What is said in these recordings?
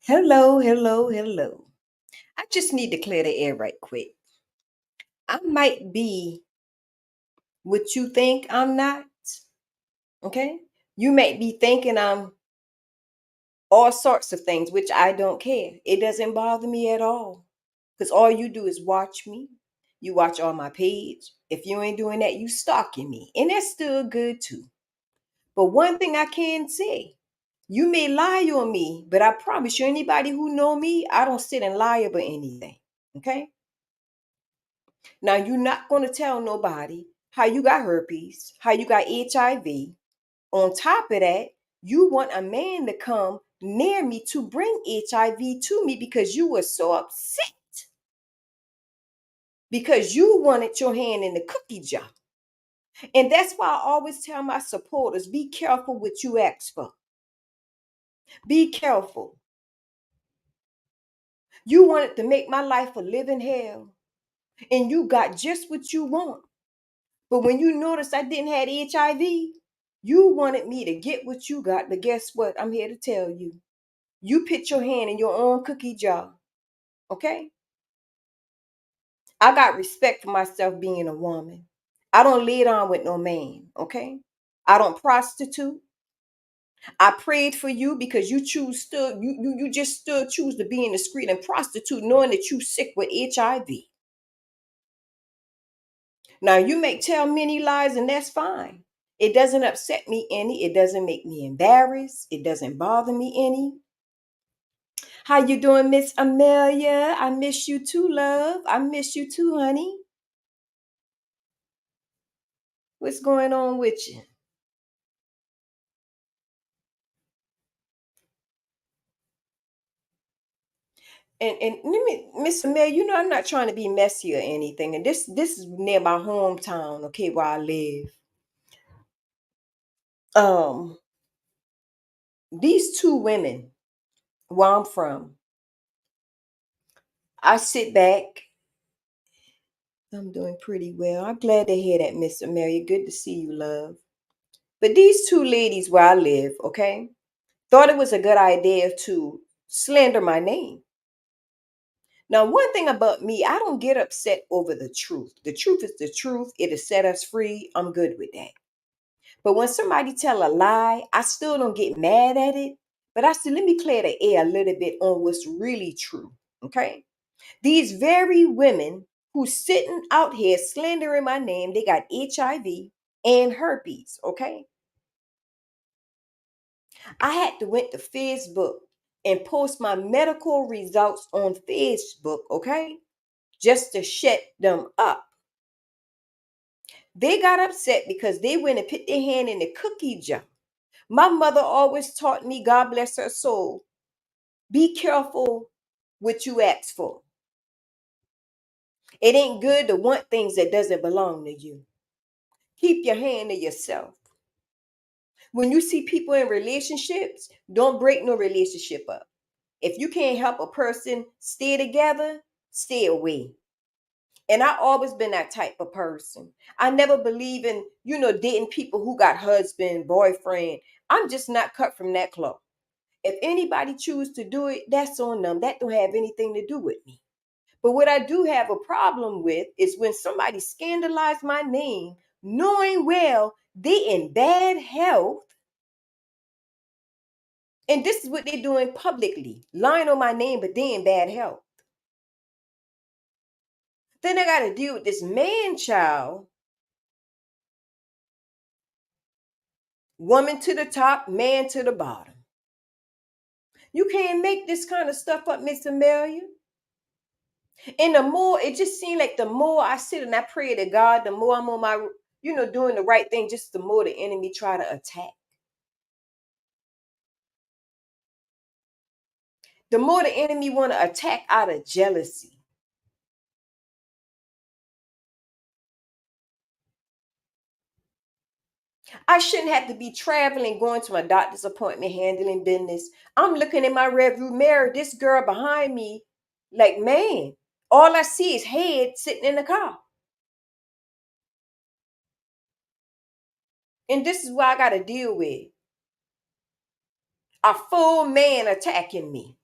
Hello, hello, hello. I just need to clear the air right quick. I might be what you think I'm not, okay? You might be thinking I'm all sorts of things, which I don't care. It doesn't bother me at all. Because all you do is watch me. You watch all my page. If you ain't doing that, you stalking me. And that's still good too. But one thing I can say, you may lie on me, but I promise you, anybody who know me, I don't sit and lie about anything. Okay? Now you're not going to tell nobody how you got herpes, how you got HIV. On top of that, you want a man to come near me to bring HIV to me because you were so upset because you wanted your hand in the cookie jar. And that's why I always tell my supporters, be careful what you ask for. Be careful. You wanted to make my life a living hell and you got just what you want. But when you noticed I didn't have HIV, you wanted me to get what you got. But guess what? I'm here to tell you. You put your hand in your own cookie jar. Okay? I got respect for myself being a woman. I don't lay down with no man. Okay? I don't prostitute. I prayed for you because you just still choose to be in the street and prostitute knowing that you sick with HIV. Now you may tell many lies and that's fine. It doesn't upset me any. It doesn't make me embarrassed. It doesn't bother me any. How you doing, Miss Amelia? I miss you too, love. I miss you too, honey. What's going on with you? And let me, Miss Amelia, you know I'm not trying to be messy or anything. And this is near my hometown, okay, where I live. Um, these two women, where I'm from, I sit back. I'm doing pretty well. I'm glad to hear that, Miss Amelia. Good to see you, love. But these two ladies where I live, okay, thought it was a good idea to slander my name. Now, one thing about me, I don't get upset over the truth. The truth is the truth. It'll set us free. I'm good with that. But when somebody tell a lie, I still don't get mad at it. But I still let me clear the air a little bit on what's really true. Okay. These very women who sitting out here slandering my name, they got HIV and herpes. Okay. I had to went to Facebook and post my medical results on Facebook, okay? Just to shut them up. They got upset because they went and put their hand in the cookie jar. My mother always taught me, God bless her soul, be careful what you ask for. It ain't good to want things that doesn't belong to you. Keep your hand to yourself. When you see people in relationships, don't break no relationship up. If you can't help a person stay together, stay away. And I always been that type of person. I never believe in, dating people who got husband, boyfriend. I'm just not cut from that cloth. If anybody choose to do it, that's on them. That don't have anything to do with me. But what I do have a problem with is when somebody scandalize my name, knowing well they in bad health, and this is what they're doing publicly, lying on my name, but they in bad health. Then I got to deal with this man child, woman to the top, man to the bottom. You can't make this kind of stuff up, Miss Amelia. And the more, it just seems like the more I sit and I pray to God, the more I'm on my, doing the right thing, just the more the enemy try to attack. The more the enemy want to attack out of jealousy. I shouldn't have to be traveling, going to my doctor's appointment, handling business. I'm looking in my rearview mirror, this girl behind me, like, man, all I see is head sitting in the car. And this is what I got to deal with. A full man attacking me.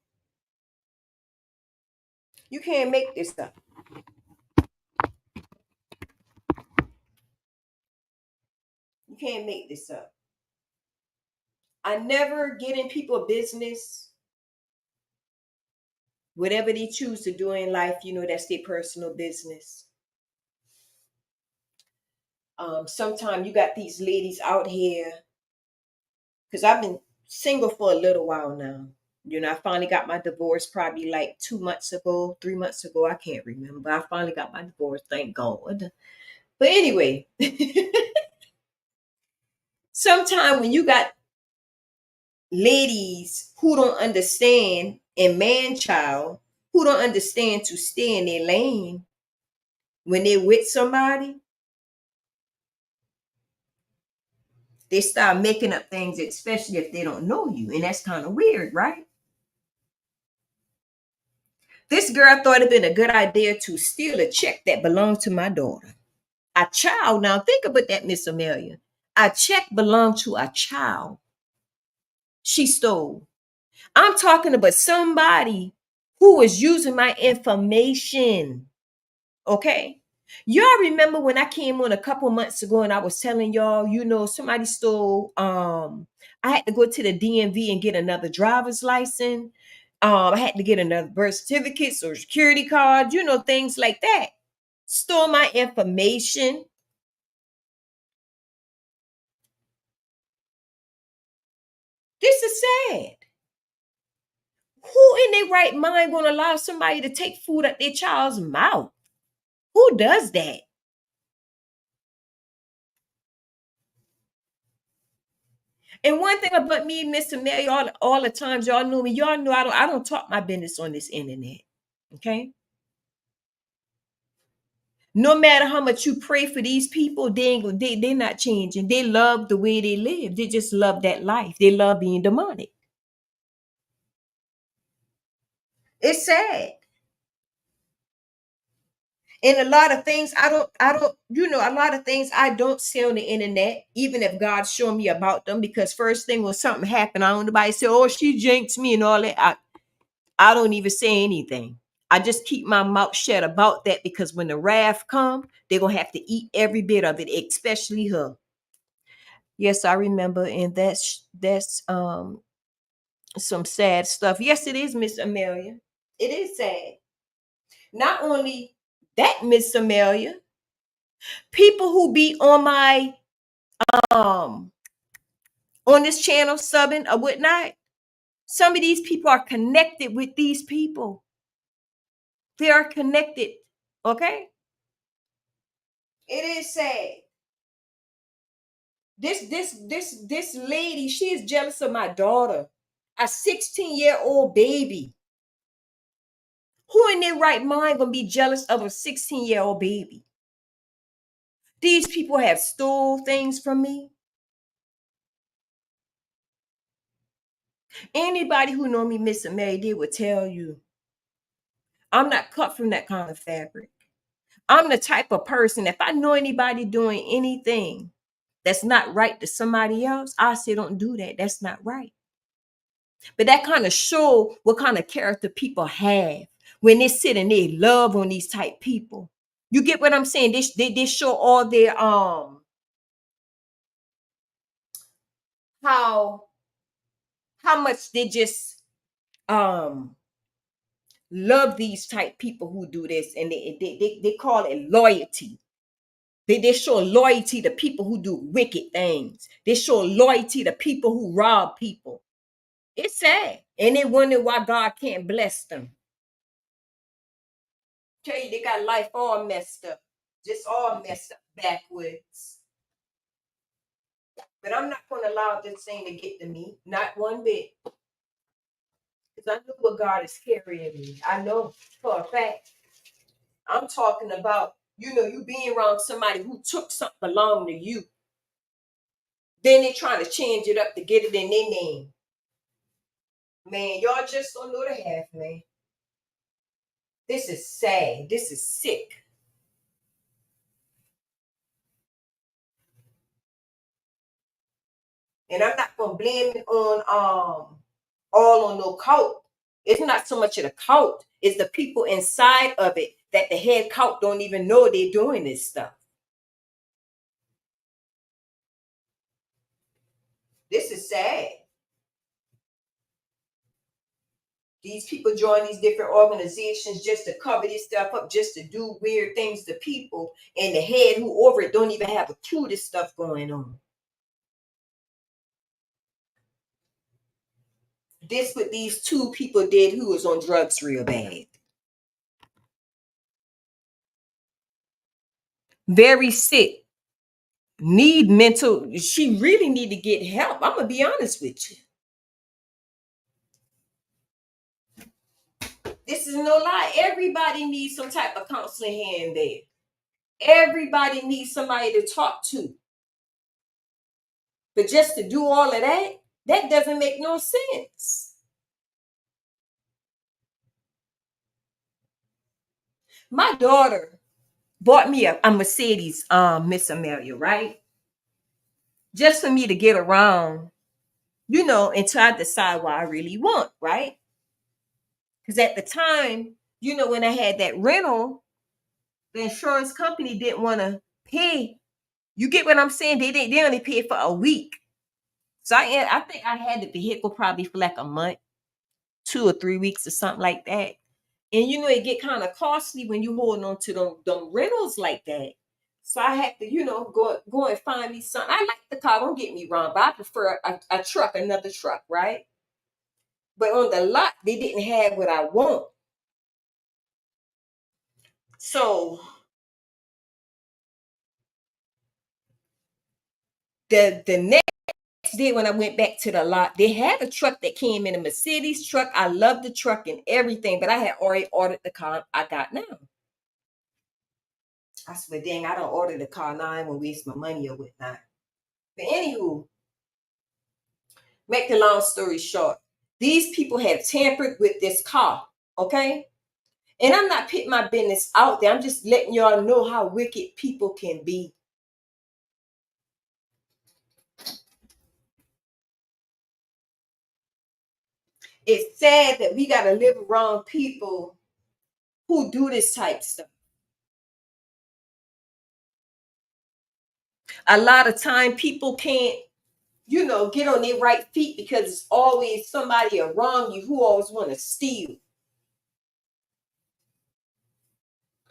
You can't make this up. You can't make this up. I never get in people's business. Whatever they choose to do in life, that's their personal business. Sometimes you got these ladies out here, because I've been single for a little while now. I finally got my divorce probably like 2 months ago, 3 months ago. I can't remember. I finally got my divorce, thank God. But anyway, sometimes when you got ladies who don't understand, and man child who don't understand to stay in their lane when they're with somebody, they start making up things, especially if they don't know you. And that's kind of weird, right? This girl thought it'd been a good idea to steal a check that belonged to my daughter. A child. Now think about that, Miss Amelia. A check belonged to a child. She stole. I'm talking about somebody who was using my information. Okay. Y'all remember when I came on a couple months ago and I was telling y'all, somebody stole I had to go to the DMV and get another driver's license. I had to get another birth certificate, social security card, things like that. Stole my information. This is sad. Who in their right mind gonna allow somebody to take food out their child's mouth? Who does that? And one thing about me, Mr. Mary, all the times y'all know me, y'all know I don't talk my business on this internet. Okay. No matter how much you pray for these people, they're not changing. They love the way they live. They just love that life. They love being demonic. It's sad. And a lot of things a lot of things I don't say on the internet, even if God showed me about them, because first thing when something happened, I don't nobody say, oh, she jinxed me and all that. I don't even say anything. I just keep my mouth shut about that, because when the wrath come, they're gonna have to eat every bit of it, especially her. Yes, I remember, and that's some sad stuff. Yes, it is, Miss Amelia. It is sad. Not only that, Miss Amelia, people who be um on this channel subbing or whatnot, some of these people are connected with these people. They are connected. Okay. It is sad. This lady, she is jealous of my daughter, a 16-year-old baby. Who in their right mind gonna be jealous of a 16-year-old baby? These people have stole things from me. Anybody who know me, Miss Mary, they would tell you I'm not cut from that kind of fabric. I'm the type of person, if I know anybody doing anything that's not right to somebody else, I say don't do that. That's not right. But that kind of show what kind of character people have when they sit and they love on these type people. You get what I'm saying? They show all their how much they just um love these type people who do this, and they call it loyalty. They show loyalty to people who do wicked things. They show loyalty to people who rob people. It's sad. And they wonder why God can't bless them. Tell you they got life all messed up. Just all messed up backwards. But I'm not gonna allow this thing to get to me. Not one bit. Because I know what God is carrying me. I know for a fact. I'm talking about, you being around somebody who took something belonging to you. Then they trying to change it up to get it in their name. Man, y'all just don't know the half, man. This is sad. This is sick. And I'm not gonna blame it on all on no cult. It's not so much of the cult, it's the people inside of it that the head cult don't even know they're doing this stuff. This is sad. These people join these different organizations just to cover this stuff up, just to do weird things to people, and the head who over it don't even have a clue this stuff going on. This what these two people did who was on drugs real bad. Very sick. Need mental. She really need to get help. I'm gonna be honest with you. This is no lie. Everybody needs some type of counseling here and there. Everybody needs somebody to talk to. But just to do all of that, that doesn't make no sense. My daughter bought me a Mercedes, Miss Amelia, right? Just for me to get around, until I decide what I really want, right? Because at the time, when I had that rental, the insurance company didn't want to pay. You get what I'm saying? They only paid for a week. So I think I had the vehicle probably for like a month, 2 or 3 weeks or something like that. And it get kind of costly when you holding on to them rentals like that. So I had to, go and find me something. I like the car, don't get me wrong, but I prefer a truck, another truck, right? But on the lot, they didn't have what I want. So the next day when I went back to the lot, they had a truck that came in, a Mercedes truck. I love the truck and everything, but I had already ordered the car I got now. I said, dang, I don't order the car now. I won't waste my money or whatnot. But anywho, make the long story short, these people have tampered with this car, okay? And I'm not putting my business out there. I'm just letting y'all know how wicked people can be. It's sad that we got to live around people who do this type stuff. A lot of time people can't, get on their right feet because it's always somebody around you who always want to steal.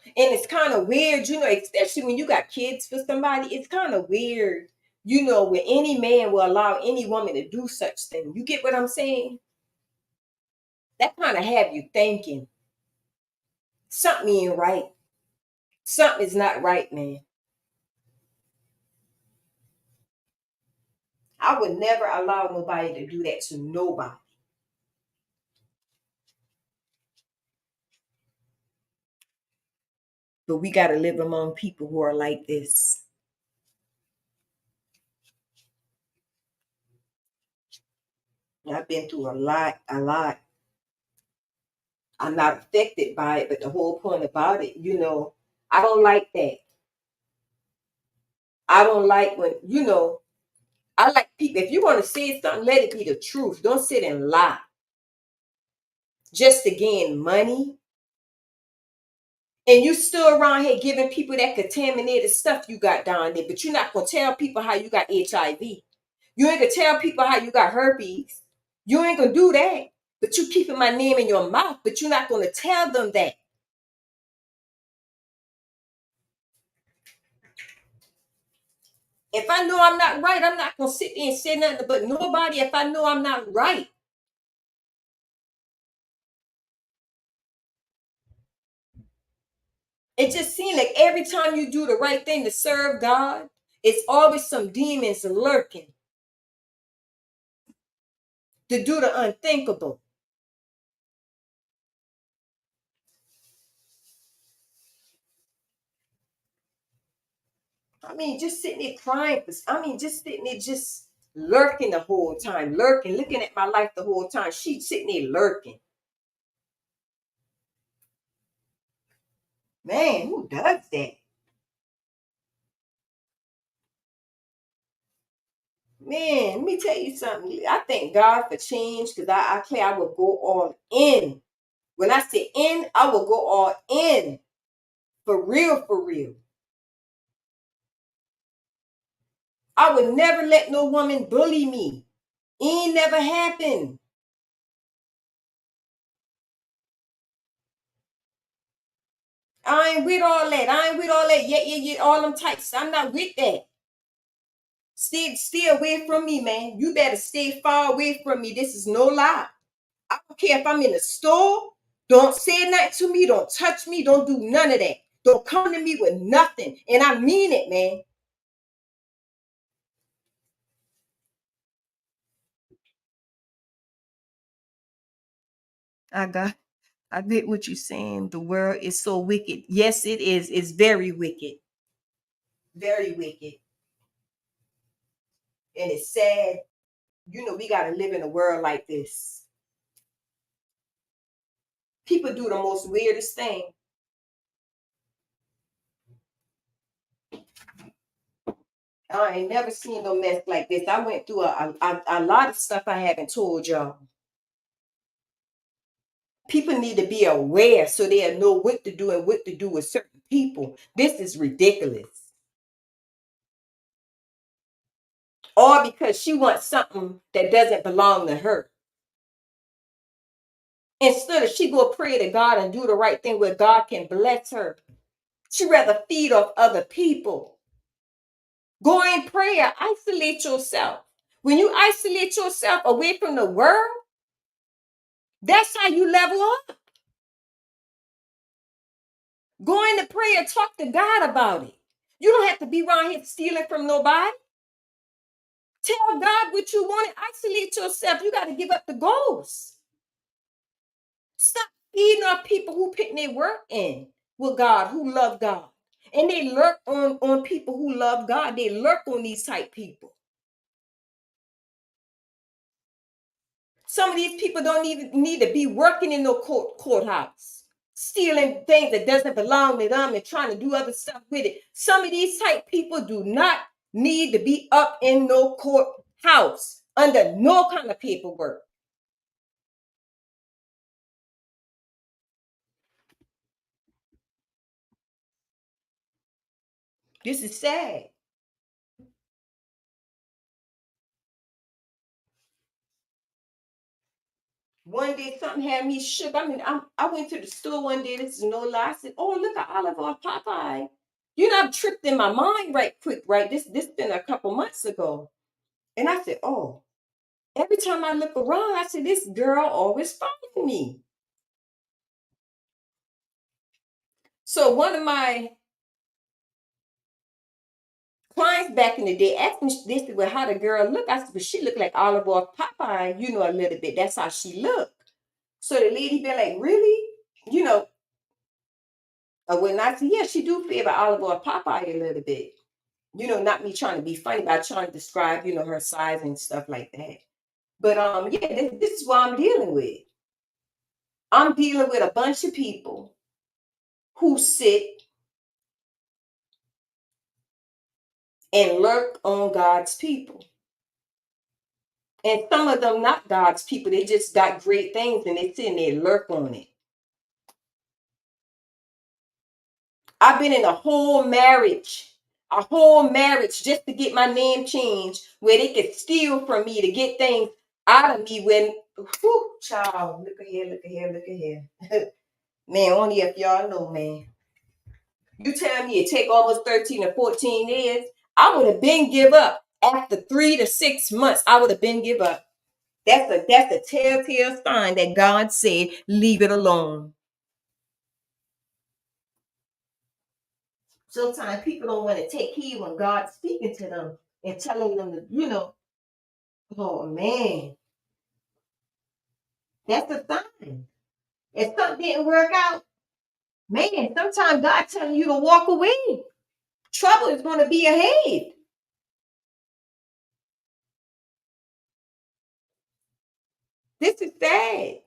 And it's kind of weird, especially when you got kids for somebody. It's kind of weird, when any man will allow any woman to do such thing. You get what I'm saying? That kind of have you thinking something ain't right. Something is not right, man. I would never allow nobody to do that to nobody. But we got to live among people who are like this. I've been through a lot, a lot. I'm not affected by it, but the whole point about it, I don't like that. I don't like when, I like people, if you want to say something, let it be the truth. Don't sit and lie just to gain money. And you still around here giving people that contaminated stuff you got down there, but you're not going to tell people how you got HIV. You ain't going to tell people how you got herpes. You ain't going to do that. But you keeping my name in your mouth, but you're not going to tell them that. If I know I'm not right, I'm not going to sit there and say nothing but nobody if I know I'm not right. It just seems like every time you do the right thing to serve God, it's always some demons lurking to do the unthinkable. I mean, just sitting there crying. Just sitting there, just lurking the whole time, lurking, looking at my life the whole time. She's sitting there lurking. Man, who does that? Man, let me tell you something. I thank God for change because I will go all in. When I say in, I will go all in. For real, for real. I would never let no woman bully me. It ain't never happened. I ain't with all that. I ain't with all that. Yeah, all them types. I'm not with that. Stay away from me, man. You better stay far away from me. This is no lie. I don't care if I'm in the store. Don't say nothing to me. Don't touch me. Don't do none of that. Don't come to me with nothing. And I mean it, man. I got I get what you're saying. The world is so wicked. Yes, it is. It's very wicked. Very wicked. And it's sad. We gotta live in a world like this. People do the most weirdest thing. I ain't never seen no mess like this. I went through a lot of stuff I haven't told y'all. People need to be aware so they'll know what to do and what to do with certain people. This is ridiculous. All because she wants something that doesn't belong to her. Instead of she go pray to God and do the right thing where God can bless her. She rather feed off other people. Go in prayer, isolate yourself. When you isolate yourself away from the world, that's how you level up. Go into prayer, talk to God about it. You don't have to be around here stealing from nobody. Tell God what you want and isolate yourself. You got to give up the ghost. Stop feeding off people who putting their work in with God, who love God. And they lurk on people who love God. They lurk on these type people. Some of these people don't even need to be working in no courthouse, stealing things that doesn't belong to them and trying to do other stuff with it. Some of these type people do not need to be up in no courthouse under no kind of paperwork. This is sad. One day something had me shook. I mean, I went to the store one day. This is no lie. I said, "Oh, look at Olive Oil Popeye." I've tripped in my mind right quick, right? This been a couple months ago. And I said, "Oh." Every time I look around, I see this girl always following me. So one of my clients back in the day asked me this, well, how the girl look? I said, well, she looked like Olive Oil Popeye, a little bit. That's how she looked. So the lady been like, really? You know, when I said, yeah, she do feel like Olive Oil Popeye a little bit. Not me trying to be funny, but trying to describe, her size and stuff like that. But yeah, this is what I'm dealing with. I'm dealing with a bunch of people who sit and lurk on God's people. And some of them not God's people. They just got great things and they sit and they lurk on it. I've been in a whole marriage just to get my name changed where they could steal from me to get things out of me when, whew, child, look at here, look at here, look at here. Man, only if y'all know, man. You tell me it take almost 13 or 14 years, I would have been give up. After 3 to 6 months, I would have been give up. That's a telltale sign that God said, leave it alone. Sometimes people don't want to take heed when God's speaking to them and telling them to, oh man, that's a sign. If something didn't work out, man, sometimes God telling you to walk away. Trouble is going to be ahead. This is sad.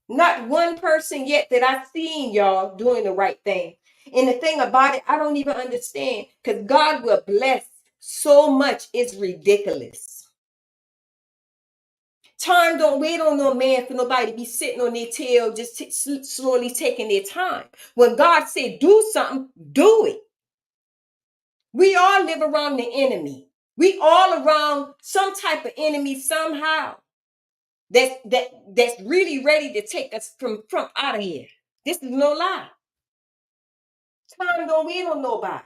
Not one person yet that I've seen y'all doing the right thing. And the thing about it, I don't even understand because God will bless So much is ridiculous. Time don't wait on no man for nobody to be sitting on their tail, just slowly taking their time. When God said do something, do it. We all live around the enemy. We all around some type of enemy somehow. That's really ready to take us from out of here. This is no lie. Time don't wait on nobody,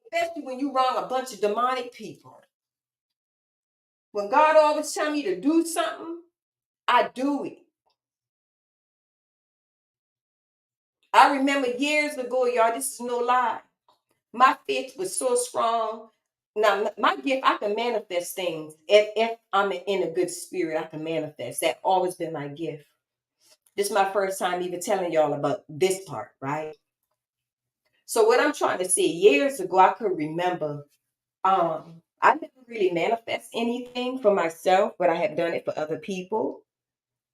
especially when you around a bunch of demonic people. When God always tell me to do something, I do it. I remember years ago, y'all, this is no lie. My faith was so strong. Now, my gift, I can manifest things. If I'm in a good spirit, I can manifest. That always been my gift. This is my first time even telling y'all about this part, right? So what I'm trying to say, years ago, I could remember, I never really manifest anything for myself, but I have done it for other people.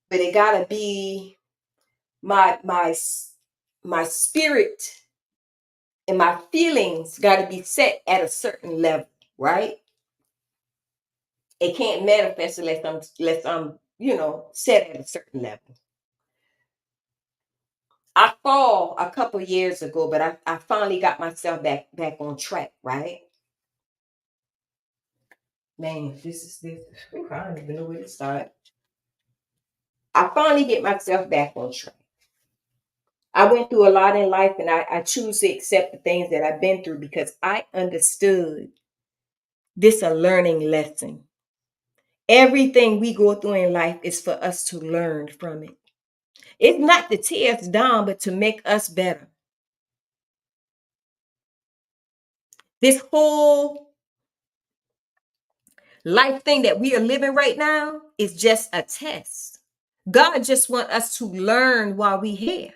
But it gotta be my spirit and my feelings gotta be set at a certain level, right? It can't manifest unless I'm set at a certain level. I fall a couple years ago, but I finally got myself back on track, right? Man, this is this. I don't even know where to start. I finally get myself back on track. I went through a lot in life, and I choose to accept the things that I've been through because I understood this a learning lesson. Everything we go through in life is for us to learn from it. It's not to tear us down, but to make us better. This whole life thing that we are living right now is just a test. God just want us to learn while we here.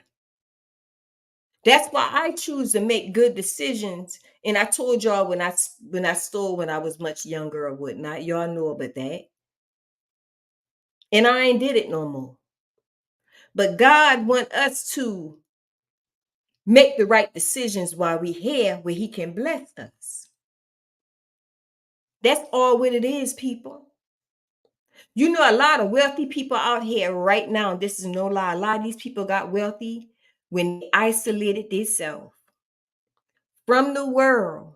That's why I choose to make good decisions. And I told y'all when I stole when I was much younger or whatnot, y'all know about that. And I ain't did it no more. But God want us to make the right decisions while we here, where He can bless us. That's all what it is, people. You know, a lot of wealthy people out here right now, this is no lie. A lot of these people got wealthy when they isolated themselves from the world.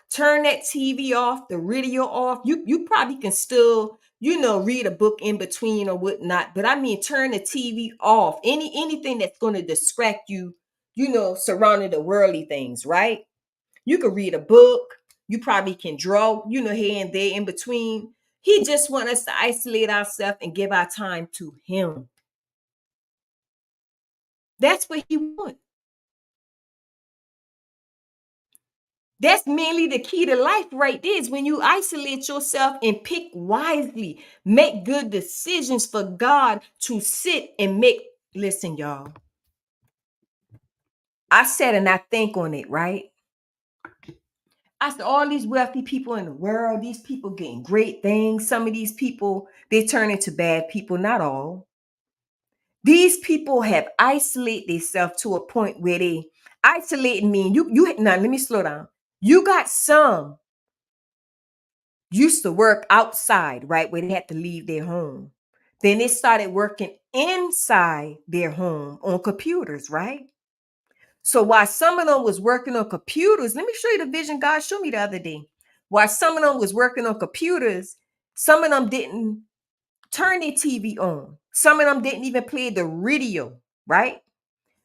Turn that TV off, the radio off. You probably can still, read a book in between or whatnot. But I mean, turn the TV off. Anything that's going to distract you, surrounding the worldly things, right? You could read a book. You probably can draw, here and there in between. He just wants us to isolate ourselves and give our time to Him. That's what He wants. That's mainly the key to life right there is when you isolate yourself and pick wisely, make good decisions for God to sit and make. Listen, y'all. I said and I think on it, right? I said all these wealthy people in the world, these people getting great things. Some of these people, they turn into bad people, not all. These people have isolated themselves to a point where they isolating mean you now let me slow down. You got some used to work outside, right? Where they had to leave their home. Then they started working inside their home on computers, right? So while some of them was working on computers, let me show you the vision God showed me the other day. While some of them was working on computers, some of them didn't turn their TV on. Some of them didn't even play the radio, right?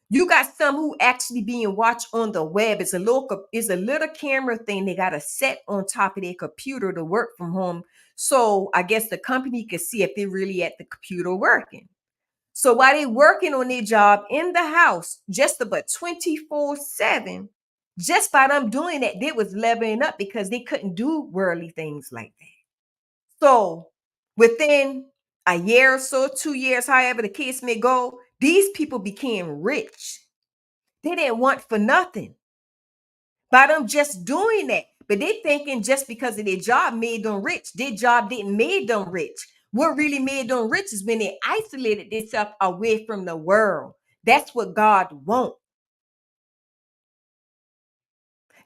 You got some who actually being watched on the web. It's a little camera thing they got to set on top of their computer to work from home. So I guess the company can see if they're really at the computer working. So while they working on their job in the house, just about 24/7, just by them doing that, they was leveling up because they couldn't do worldly things like that. So within a year or so, 2 years, however the case may go, these people became rich. They didn't want for nothing by them just doing that. But they thinking just because of their job made them rich. Their job didn't made them rich. What really made them rich is when they isolated themselves away from the world. That's what God wants.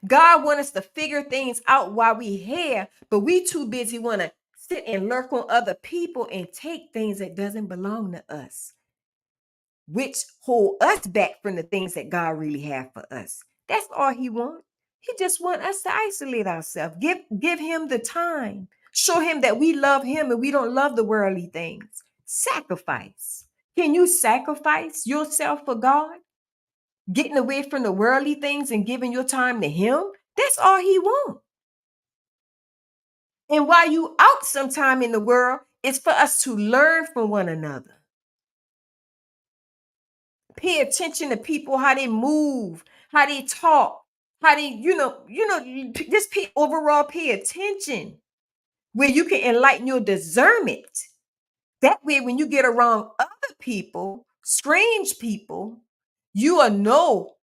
God wants us to figure things out while we here, but we too busy want to sit and lurk on other people and take things that doesn't belong to us, which hold us back from the things that God really have for us. That's all he wants. He just want us to isolate ourselves. Give him the time. Show him that we love him and we don't love the worldly things. Sacrifice. Can you sacrifice yourself for God? Getting away from the worldly things and giving your time to him? That's all he wants. And while you out sometime in the world, it's for us to learn from one another. Pay attention to people, how they move, how they talk, how they, just overall pay attention where you can enlighten your discernment. That way, when you get around other people, strange people, you will know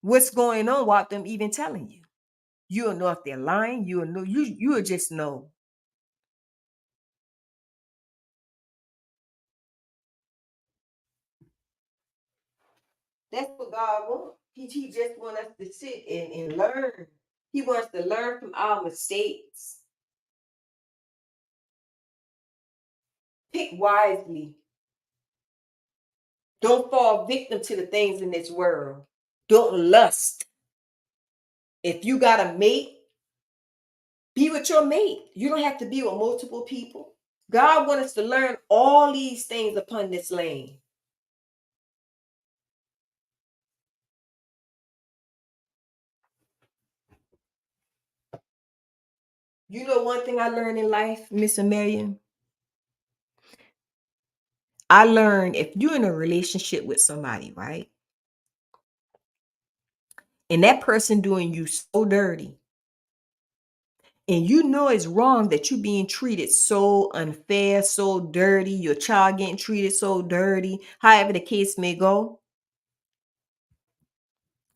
what's going on without them even telling you. You will know if they're lying. You will know. You will just know. That's what God wants. He just wants us to sit and learn. He wants to learn from our mistakes. Pick wisely. Don't fall victim to the things in this world. Don't lust. If you got a mate, be with your mate. You don't have to be with multiple people. God wants us to learn all these things upon this land. You know one thing I learned in life, Miss Amelia? I learned if you're in a relationship with somebody, right? And that person doing you so dirty, and you know it's wrong that you being treated so unfair, so dirty, your child getting treated so dirty, however the case may go,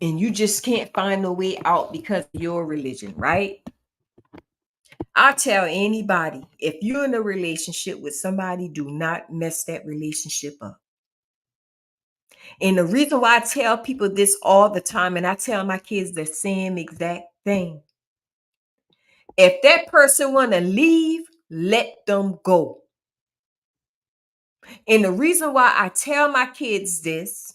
and you just can't find a way out because of your religion, right? I tell anybody, if you're in a relationship with somebody, do not mess that relationship up. And the reason why I tell people this all the time, and I tell my kids the same exact thing. If that person want to leave, let them go. And the reason why I tell my kids this,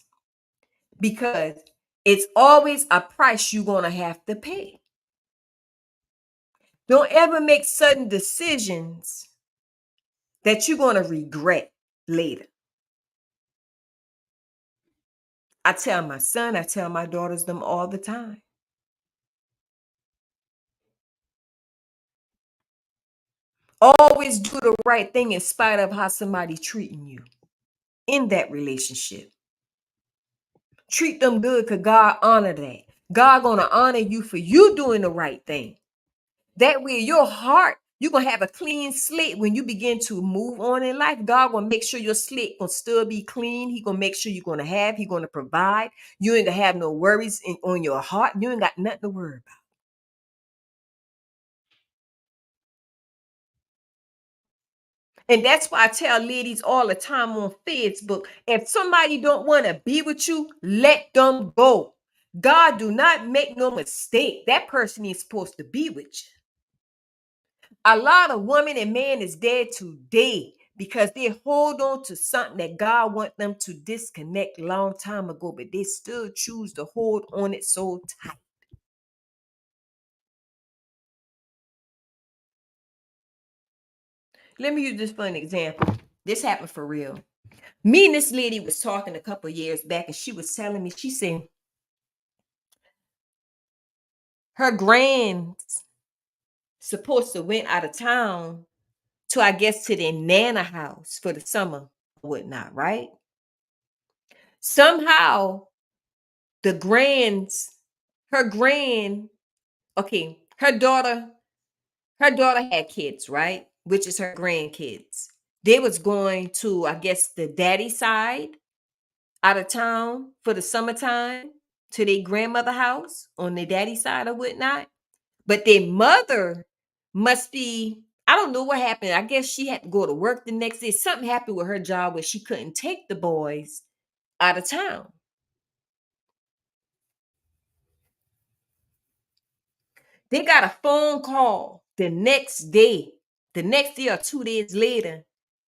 because it's always a price you're going to have to pay. Don't ever make sudden decisions that you're going to regret later. I tell my son, I tell my daughters them all the time. Always do the right thing in spite of how somebody's treating you in that relationship. Treat them good because God honor that. God gonna honor you for you doing the right thing. That way, your heart, you're gonna have a clean slate when you begin to move on in life. God gonna make sure your slate gonna still be clean. He gonna make sure you're gonna have, he gonna provide. You ain't gonna have no worries on your heart. You ain't got nothing to worry about. And that's why I tell ladies all the time on Facebook, if somebody don't want to be with you, let them go. God do not make no mistake. That person is supposed to be with you. A lot of women and men is dead today because they hold on to something that God want them to disconnect long time ago, but they still choose to hold on it so tight. Let me use this for an example. This happened for real. Me and this lady was talking a couple years back, and she was telling me, she said her grands supposed to went out of town to, I guess, to their nana house for the summer, whatnot, right? Somehow the grands, her grand, okay, her daughter had kids, right? Which is her grandkids. They was going to, I guess, the daddy side out of town for the summertime to their grandmother house on their daddy side or whatnot. But their mother must be, I don't know what happened. I guess she had to go to work the next day. Something happened with her job where she couldn't take the boys out of town. They got a phone call the next day or 2 days later,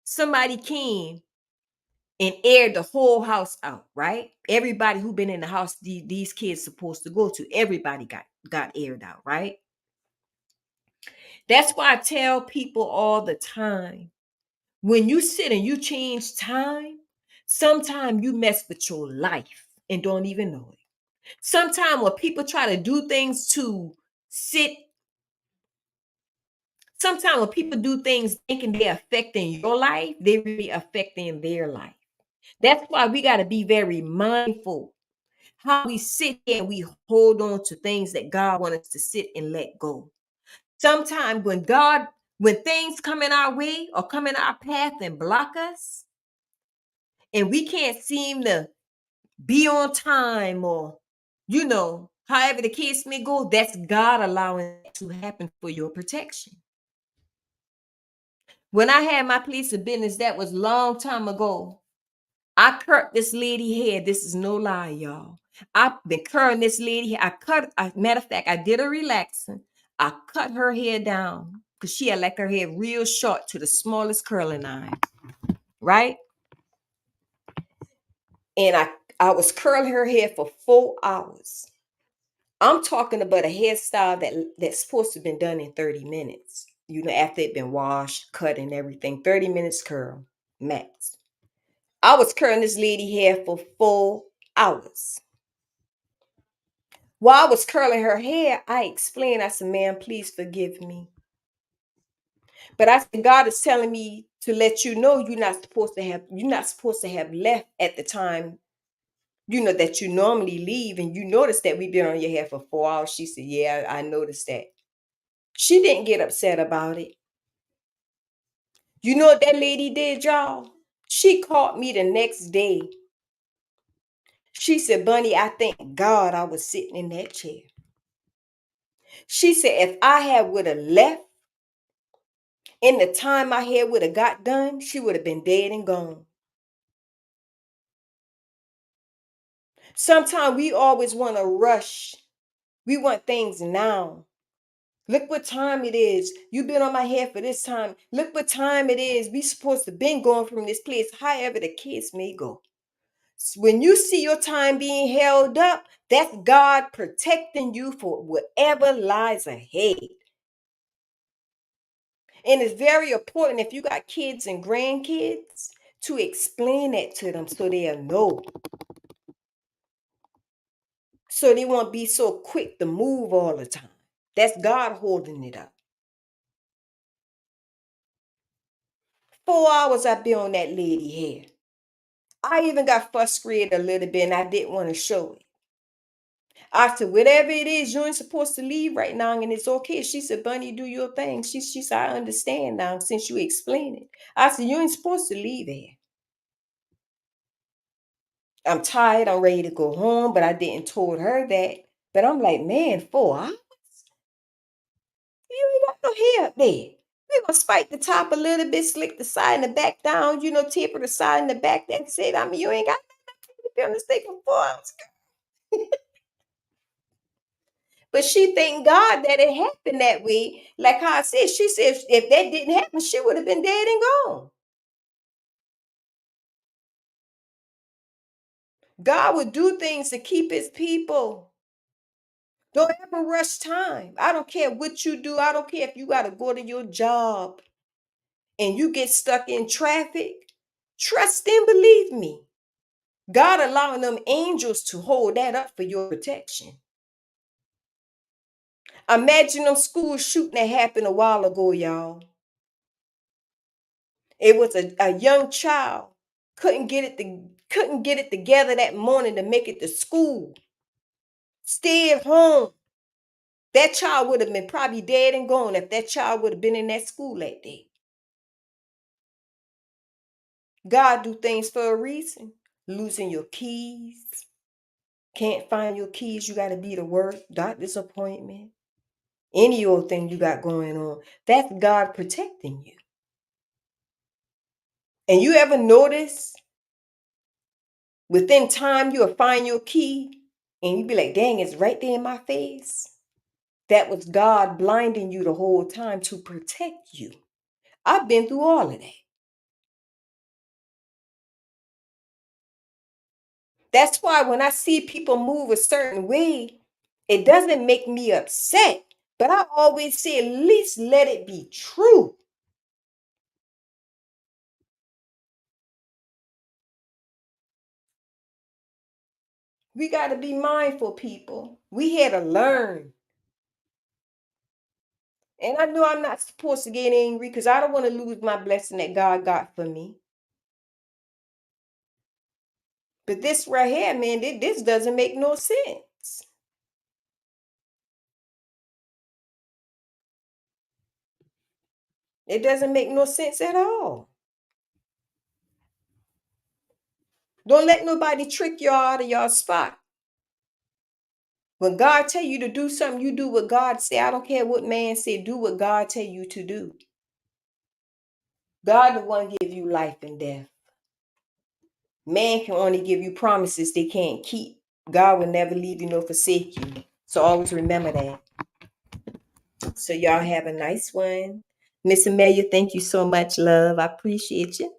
somebody came and aired the whole house out, right? Everybody who been in the house these kids supposed to go to, everybody got aired out, right? That's why I tell people all the time, when you sit and you change time, sometimes you mess with your life and don't even know it. Sometimes when people try to do things to sit, sometimes when people do things thinking they're affecting your life, they really affecting their life. That's why we got to be very mindful how we sit here and we hold on to things that God wants us to sit and let go. Sometimes when things come in our way or come in our path and block us, and we can't seem to be on time, or however the case may go, that's God allowing it to happen for your protection. When I had my place of business, that was long time ago. I cut this lady hair. This is no lie, y'all. I've been curling this lady hair. Matter of fact, I did a relaxing. I cut her hair down because she had like her hair real short to the smallest curling iron, right? And I was curling her hair for 4 hours. I'm talking about a hairstyle that's supposed to have been done in 30 minutes. After it been washed, cut, and everything. 30 minutes curl, max. I was curling this lady hair for 4 hours. While I was curling her hair, I explained, I said, ma'am, please forgive me. But I said, God is telling me to let you know you're not supposed to have left at the time, that you normally leave. And you noticed that we've been on your hair for 4 hours. She said, yeah, I noticed that. She didn't get upset about it. You know what that lady did, y'all? She called me the next day. She said, Bunny, I thank God I was sitting in that chair. She said, if I had would have left in the time my hair would have got done, she would have been dead and gone. Sometimes we always want to rush. We want things now. Look what time it is. You've been on my hair for this time. Look what time it is. We supposed to been going from this place, however the case may go. When you see your time being held up, that's God protecting you for whatever lies ahead. And it's very important if you got kids and grandkids to explain that to them so they'll know. So they won't be so quick to move all the time. That's God holding it up. 4 hours I've been on that lady hair. I even got frustrated a little bit and I didn't want to show it. I said, whatever it is, you ain't supposed to leave right now, and it's okay. She said, Bunny, do your thing. She said, I understand now since you explain it. I said, you ain't supposed to leave here. I'm tired. I'm ready to go home, but I didn't told her that. But I'm like, man, 4 hours? You ain't got no hair up there. We're gonna spike the top a little bit, slick the side and the back down, taper the side and the back. That's it. I mean, you ain't got nothing to be on the stake for 4 hours. But she thank God that it happened that way. Like how I said, she said if that didn't happen, she would have been dead and gone. God would do things to keep his people. Don't ever rush time. I don't care what you do. I don't care if you got to go to your job and you get stuck in traffic. Trust and believe me. God allowing them angels to hold that up for your protection. Imagine them school shooting that happened a while ago, y'all. It was a young child couldn't get it together that morning to make it to school. Stayed home. That child would have been probably dead and gone if that child would have been in that school that day. God do things for a reason. Losing your keys. Can't find your keys. You got to be to work. Doctor's appointment. Any old thing you got going on. That's God protecting you. And you ever notice within time you'll find your key and you be like, dang, it's right there in my face. that was God blinding you the whole time to protect you. I've been through all of that. That's why when I see people move a certain way, it doesn't make me upset. But I always say, at least let it be true. We got to be mindful, people. We had to learn. And I know I'm not supposed to get angry because I don't want to lose my blessing that God got for me. But this right here, man, this doesn't make no sense. It doesn't make no sense at all. Don't let nobody trick you out of your spot. When God tell you to do something, you do what God say. I don't care what man say. Do what God tell you to do. God the one give you life and death. Man can only give you promises they can't keep. God will never leave you nor forsake you. So always remember that. So y'all have a nice one. Miss Amelia, thank you so much, love. I appreciate you.